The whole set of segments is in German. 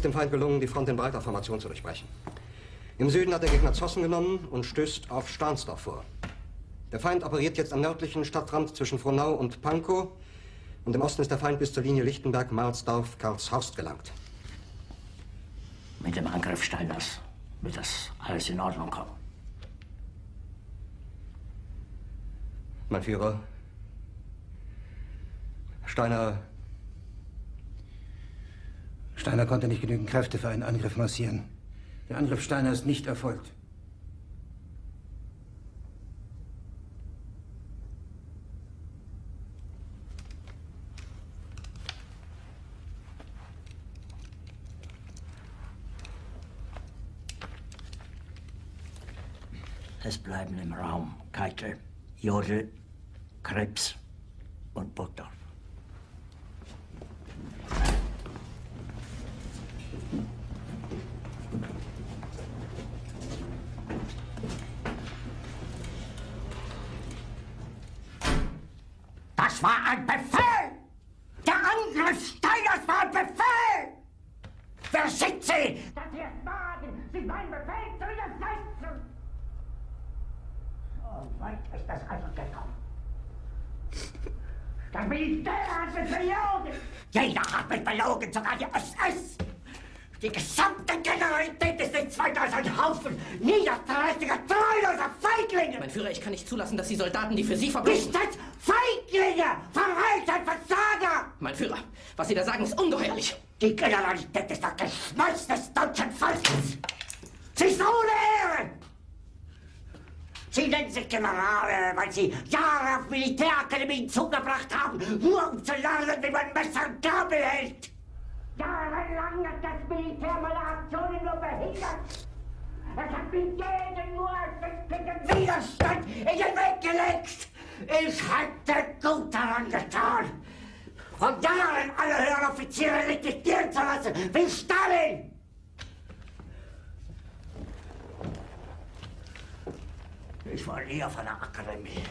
Dem Feind gelungen, die Front in breiter Formation zu durchbrechen. Im Süden hat der Gegner Zossen genommen und stößt auf Stahnsdorf vor. Der Feind operiert jetzt am nördlichen Stadtrand zwischen Frohnau und Pankow. Und im Osten ist der Feind bis zur Linie Lichtenberg-Marsdorf-Karlshorst gelangt. Mit dem Angriff Steiners wird das alles in Ordnung kommen. Mein Führer, Steiner konnte nicht genügend Kräfte für einen Angriff massieren. Der Angriff Steiner ist nicht erfolgt. Es bleiben im Raum Keitel, Jodl, Krebs und Burgdorf. Das war ein Befehl! Der Angriff Steiners war ein Befehl! Wer schickt Sie? Dass Sie es wagen, sich meinen Befehl zu widersetzen! So weit ist das also gekommen. Das Militär hat mich belogen! Jeder hat mich belogen, sogar die SS! Die gesamte Generalität ist nichts weiter als ein Haufen niederträchtiger, treuloser Feiglinge! Mein Führer, ich kann nicht zulassen, dass die Soldaten, die für Sie verbringen... Nicht als Feiglinge! Verreiter, Versager! Mein Führer, was Sie da sagen, ist ungeheuerlich. Die Generalität ist das Geschmeiß des deutschen Volkes! Sie ist ohne Ehre! Sie nennen sich Generale, weil Sie Jahre auf Militärakademien zugebracht haben, nur um zu lernen, wie man Messer und Gabel hält! Jahrelang hat das Militär meine Aktionen nur behindert. Es hat mir jeden nur ersichtlichen Widerstand in den Weg gelegt. Ich hätte gut daran getan, von Jahren alle höheren Offiziere liquidieren zu lassen, wie Stalin. Ich war nie auf einer Akademie.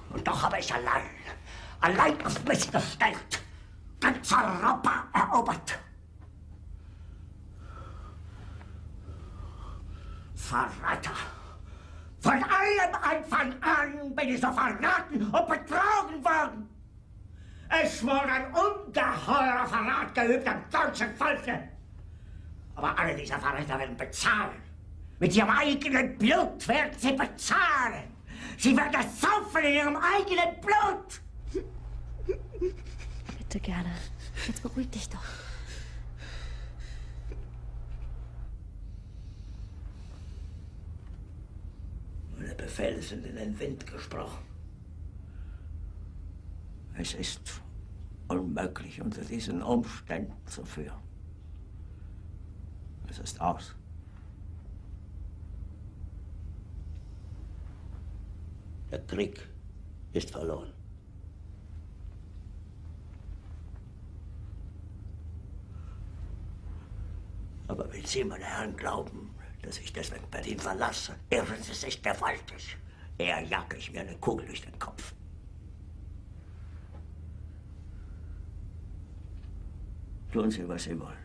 Und doch habe ich allein auf mich gestellt, ganz Europa erobert. Verräter! Von allem Anfang an bin ich so verraten und betrogen worden. Es wurde ein ungeheurer Verrat geübt am deutschen Volke. Aber alle diese Verräter werden bezahlen. Mit ihrem eigenen Blut werden sie bezahlen. Sie werden es saufen in ihrem eigenen Blut. Bitte gerne. Jetzt beruhig dich doch. Meine Befehle sind in den Wind gesprochen. Es ist unmöglich, unter diesen Umständen zu führen. Es ist aus. Der Krieg ist verloren. Aber wenn Sie, meine Herren, glauben, dass ich deswegen Berlin verlasse, irren Sie sich gewaltig. Eher jage ich mir eine Kugel durch den Kopf. Tun Sie, was Sie wollen.